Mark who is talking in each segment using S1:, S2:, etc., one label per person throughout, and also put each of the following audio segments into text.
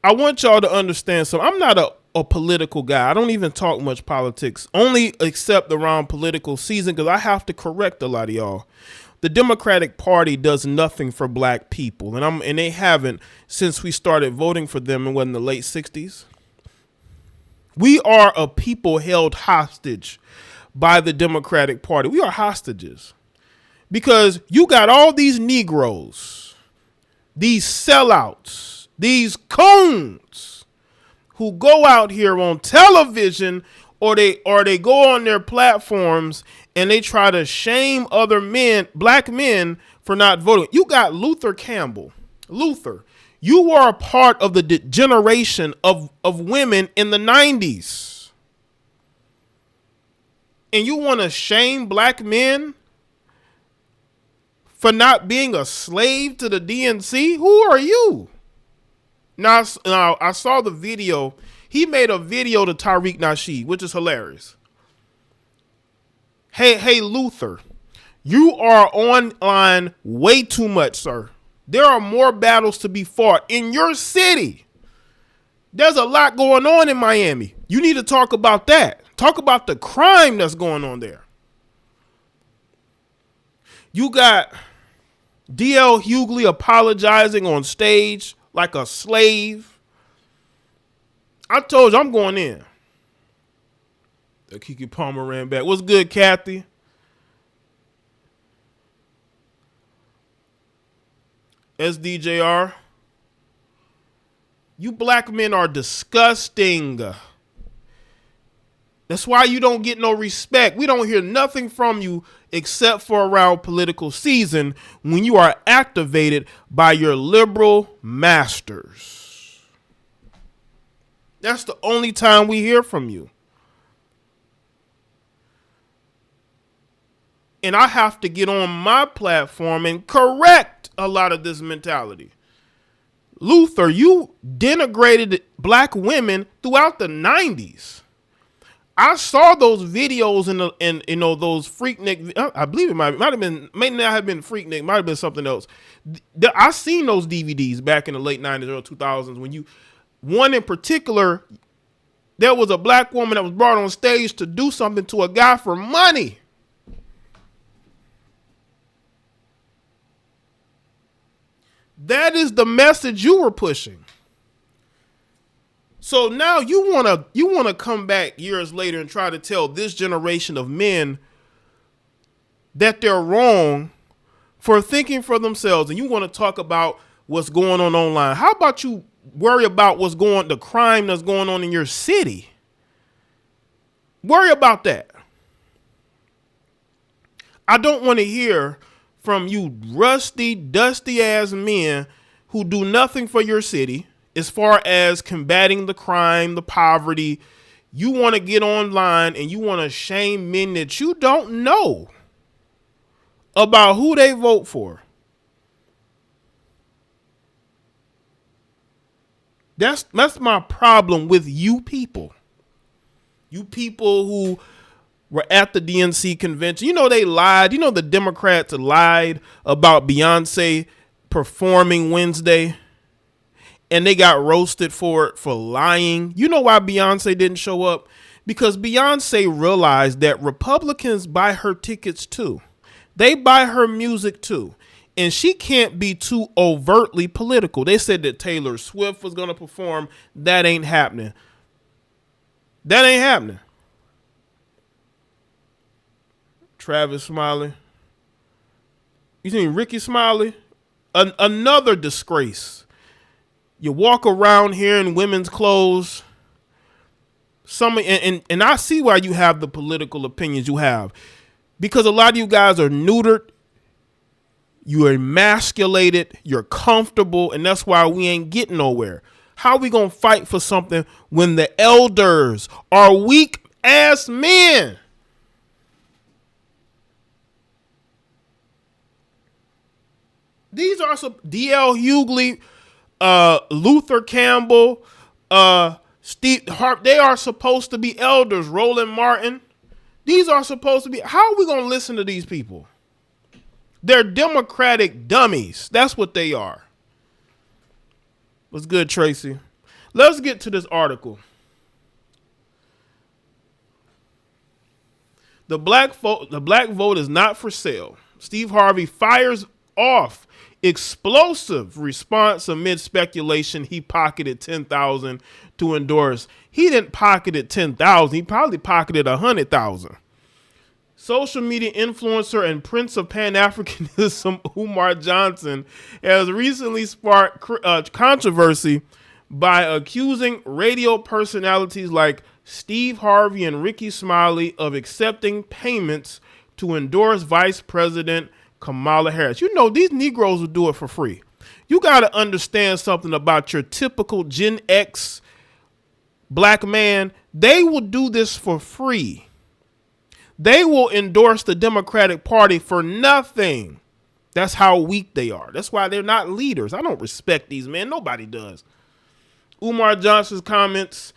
S1: I want y'all to understand something. I'm not a political guy. I don't even talk much politics, only except around political season, because I have to correct a lot of y'all. The Democratic Party does nothing for black people, and they haven't since we started voting for them in the late 60s. We are a people held hostage by the Democratic Party. We are hostages because you got all these Negroes, these sellouts, these coons who go out here on television or they go on their platforms and they try to shame other men, black men, for not voting. You got Luther Campbell. Luther, you were a part of the generation of women in the 90s. And you want to shame black men for not being a slave to the DNC? Who are you? Now I saw the video. He made a video to Tariq Nasheed, which is hilarious. Hey, Luther, you are online way too much, sir. There are more battles to be fought in your city. There's a lot going on in Miami. You need to talk about that. Talk about the crime that's going on there. You got D.L. Hughley apologizing on stage like a slave. I told you I'm going in. The Kiki Palmer ran back. What's good, Kathy? SDJR. You black men are disgusting. That's why you don't get no respect. We don't hear nothing from you except for around political season when you are activated by your liberal masters. That's the only time we hear from you. And I have to get on my platform and correct a lot of this mentality. Luther, you denigrated black women throughout the 90s. I saw those videos in those Freaknik. I believe it might have been, may not have been Freaknik, might have been something else. I seen those DVDs back in the late 90s, early 2000s. When one in particular, there was a black woman that was brought on stage to do something to a guy for money. That is the message you were pushing. So now you wanna come back years later and try to tell this generation of men that they're wrong for thinking for themselves, and you want to talk about what's going on online. How about you worry about the crime that's going on in your city? Worry about that. I don't want to hear from you rusty, dusty ass men who do nothing for your city as far as combating the crime, the poverty. You want to get online and you want to shame men that you don't know about who they vote for. That's my problem with you people. You people who were at the DNC convention. You know they lied. You know the Democrats lied about Beyonce performing Wednesday, and they got roasted for it for lying. You know why Beyonce didn't show up? Because Beyonce realized that Republicans buy her tickets too. They buy her music too. And she can't be too overtly political. They said that Taylor Swift was going to perform. That ain't happening. That ain't happening. Travis Smiley. You seen Ricky Smiley? Another disgrace. You walk around here in women's clothes. And I see why you have the political opinions you have. Because a lot of you guys are neutered. You are emasculated. You're comfortable. And that's why we ain't getting nowhere. How are we going to fight for something when the elders are weak ass men? These are some D.L. Hughley, Luther Campbell, Steve Harp. They are supposed to be elders. Roland Martin. These are supposed to be. How are we going to listen to these people? They're Democratic dummies. That's what they are. What's good, Tracy? Let's get to this article. The black vote is not for sale. Steve Harvey fires off explosive response amid speculation he pocketed $10,000 to endorse. He didn't pocket it $10,000. He probably pocketed $100,000. Social media influencer and Prince of Pan-Africanism Umar Johnson has recently sparked controversy by accusing radio personalities like Steve Harvey and Ricky Smiley of accepting payments to endorse Vice President Kamala Harris. You know, these Negroes will do it for free. You got to understand something about your typical Gen X black man. They will do this for free. They will endorse the Democratic Party for nothing. That's how weak they are. That's why they're not leaders. I don't respect these men. Nobody does. Umar Johnson's comments,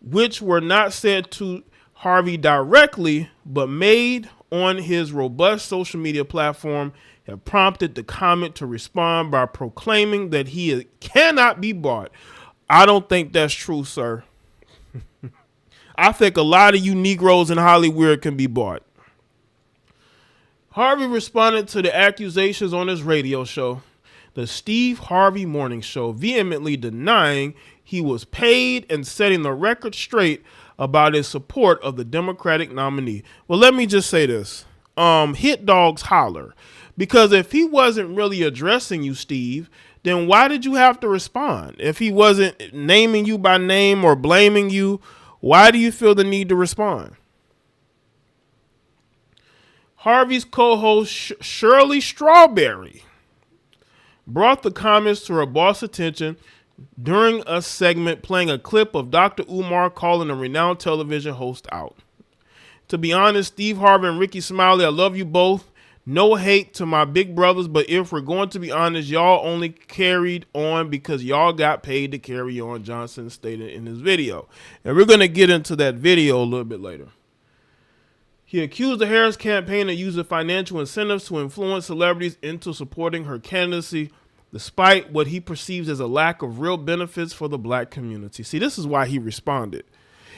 S1: which were not said to Harvey directly, but made on his robust social media platform, have prompted the comment to respond by proclaiming that he cannot be bought. I don't think that's true, sir. I think a lot of you Negroes in Hollywood can be bought. Harvey responded to the accusations on his radio show, the Steve Harvey Morning Show, vehemently denying he was paid and setting the record straight about his support of the Democratic nominee. Well, let me just say this. Hit dogs holler. Because if he wasn't really addressing you, Steve, then why did you have to respond? If he wasn't naming you by name or blaming you, why do you feel the need to respond? Harvey's co-host Shirley Strawberry brought the comments to her boss' attention during a segment playing a clip of Dr. Umar calling a renowned television host out. To be honest, Steve Harvey and Ricky Smiley, I love you both. No hate to my big brothers, but if we're going to be honest, y'all only carried on because y'all got paid to carry on, Johnson stated in his video. And we're going to get into that video a little bit later. He accused the Harris campaign of using financial incentives to influence celebrities into supporting her candidacy, despite what he perceives as a lack of real benefits for the black community. See, this is why he responded.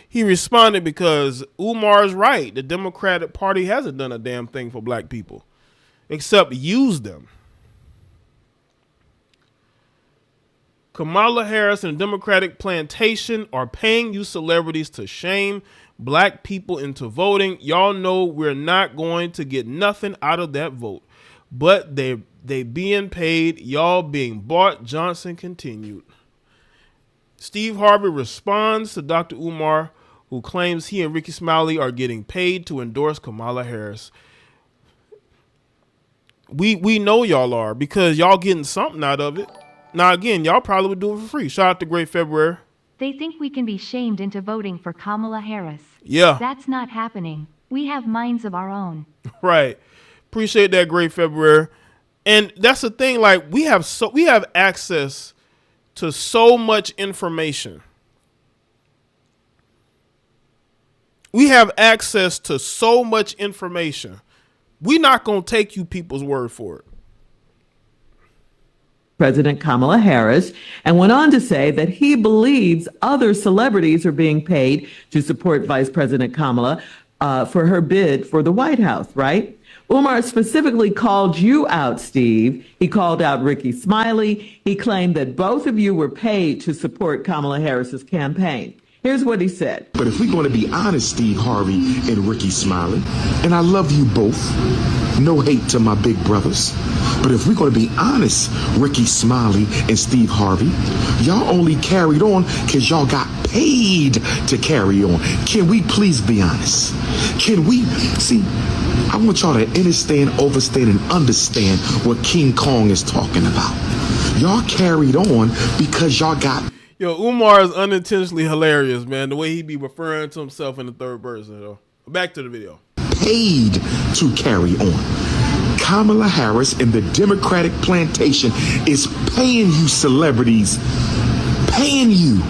S1: He responded because Umar's right. The Democratic Party hasn't done a damn thing for black people, except use them. Kamala Harris and the Democratic plantation are paying you celebrities to shame black people into voting. Y'all know we're not going to get nothing out of that vote, but they being paid, y'all being bought, Johnson continued. Steve Harvey responds to Dr. Umar, who claims he and Ricky Smiley are getting paid to endorse Kamala Harris. We know y'all are, because y'all getting something out of it. Now, again, y'all probably would do it for free. Shout out to Great February.
S2: They think we can be shamed into voting for Kamala Harris.
S1: Yeah.
S2: That's not happening. We have minds of our own.
S1: Right. Appreciate that, Great February. And that's the thing, like, we have access to so much information. We have access to so much information. We're not going to take you people's word for it.
S3: President Kamala Harris, and went on to say that he believes other celebrities are being paid to support Vice President Kamala for her bid for the White House, right? Umar specifically called you out, Steve. He called out Ricky Smiley. He claimed that both of you were paid to support Kamala Harris's campaign. Here's what he said.
S4: But if we're going to be honest, Steve Harvey and Ricky Smiley, and I love you both, no hate to my big brothers, but if we're going to be honest, Ricky Smiley and Steve Harvey, y'all only carried on because y'all got paid to carry on. Can we please be honest? Can we see? I want y'all to understand, overstand, and understand what King Kong is talking about. Y'all carried on because y'all got.
S1: Yo, Umar is unintentionally hilarious, man. The way he be referring to himself in the third person. Though. Back to the video.
S4: Paid to carry on. Kamala Harris and the Democratic plantation is paying you celebrities, paying you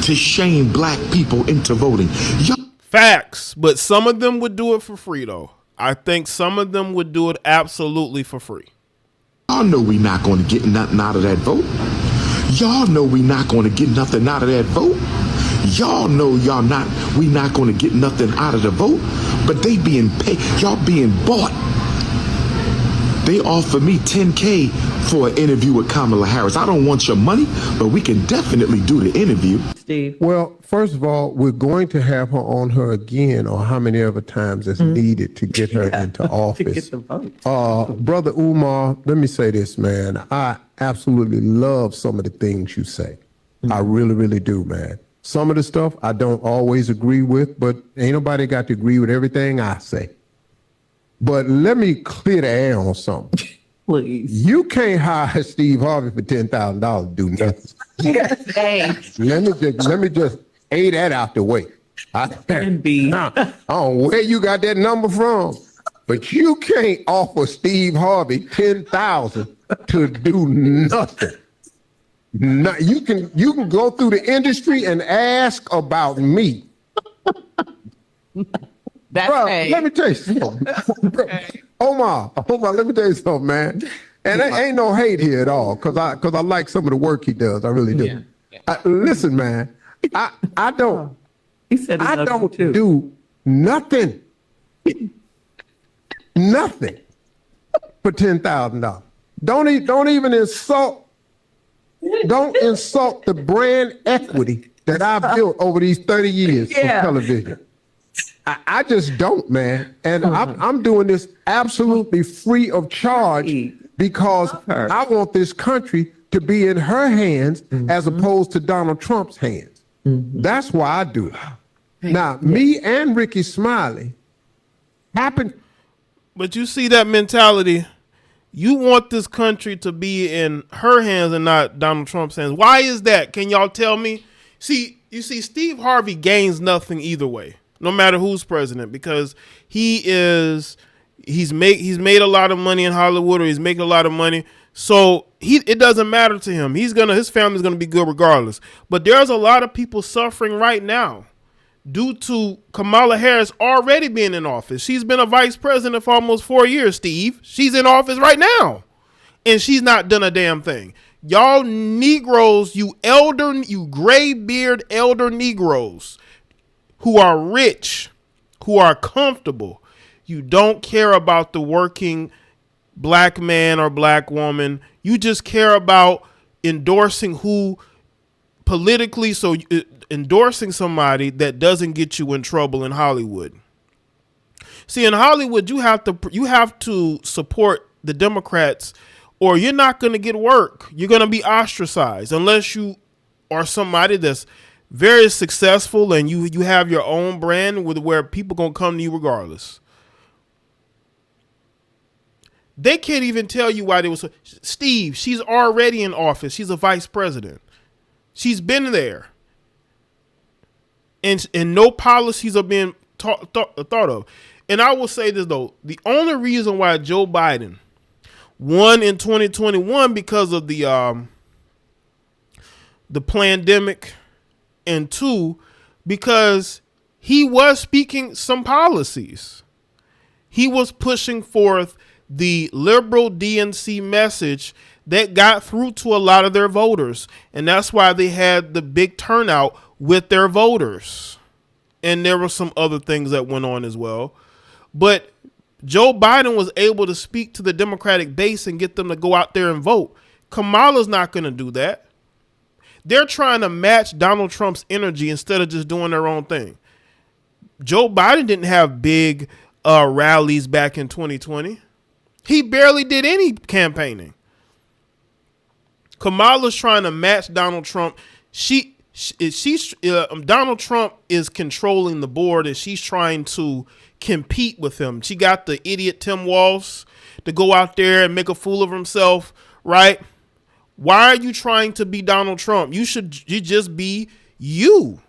S4: to shame black people into voting.
S1: Facts, but some of them would do it for free, though. I think some of them would do it absolutely for free.
S4: Y'all know we're not going to get nothing out of that vote. Y'all know we not going to get nothing out of that vote. Y'all know we not going to get nothing out of the vote. But they being paid, y'all being bought. They offer me $10K for an interview with Kamala Harris. I don't want your money, but we can definitely do the interview.
S3: Steve.
S5: Well, first of all, we're going to have her on her again, or how many other times is needed to get her into office.
S3: To get the vote.
S5: Brother Umar, let me say this, man. I absolutely love some of the things you say. I really, really do, man. Some of the stuff I don't always agree with, but ain't nobody got to agree with everything I say. But let me clear the air on something.
S3: Please.
S5: You can't hire Steve Harvey for $10,000 to do nothing.
S3: Yes, hey.
S5: Let me just A that out the way.
S3: And B.
S5: Now, I don't know where you got that number from, but you can't offer Steve Harvey $10,000 to do nothing. No, you can go through the industry and ask about me.
S3: That's
S5: Bruh, let me tell you something. Omar, let me tell you something, man. And there ain't no hate here at all, cause I like some of the work he does. I really do. Yeah. Listen, man, I don't.
S3: He said
S5: I don't do nothing. Nothing for $10,000. Don't even insult. Don't insult the brand equity that I've built over these 30 years of television. I just don't, man. And I'm doing this absolutely free of charge because I want this country to be in her hands as opposed to Donald Trump's hands. That's why I do it. Now, me and Ricky Smiley happened.
S1: But you see that mentality. You want this country to be in her hands and not Donald Trump's hands. Why is that? Can y'all tell me? You see, Steve Harvey gains nothing either way, no matter who's president, because he's made a lot of money in Hollywood, or he's making a lot of money. So it doesn't matter to him. His family's gonna be good regardless. But there's a lot of people suffering right now due to Kamala Harris already being in office. She's been a vice president for almost 4 years, Steve. She's in office right now, and she's not done a damn thing. Y'all Negroes, you gray beard elder Negroes who are rich, who are comfortable, you don't care about the working black man or black woman. You just care about endorsing who politically, so endorsing somebody that doesn't get you in trouble in Hollywood. See, in Hollywood, you have to support the Democrats, or you're not going to get work. You're going to be ostracized unless you are somebody that's very successful and you have your own brand where people going to come to you regardless. They can't even tell you why they was. Steve, she's already in office. She's a vice president. She's been there. And no policies are being thought of. And I will say this, though. The only reason why Joe Biden won in 2021 because of the pandemic, and two, because he was speaking some policies. He was pushing forth the liberal DNC message that got through to a lot of their voters. And that's why they had the big turnout with their voters. And there were some other things that went on as well. But Joe Biden was able to speak to the Democratic base and get them to go out there and vote. Kamala's not going to do that. They're trying to match Donald Trump's energy instead of just doing their own thing. Joe Biden didn't have big rallies back in 2020. He barely did any campaigning. Kamala's trying to match Donald Trump. Donald Trump is controlling the board, and she's trying to compete with him. She got the idiot Tim Walz to go out there and make a fool of himself, right? Why are you trying to be Donald Trump? You just be you.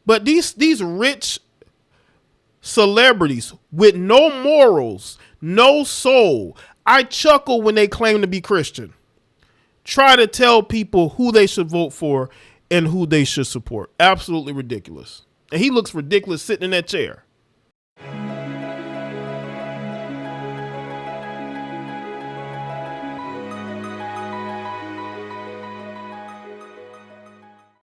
S1: But these rich celebrities with no morals, no soul, I chuckle when they claim to be Christian. Try to tell people who they should vote for and who they should support. Absolutely ridiculous. And he looks ridiculous sitting in that chair.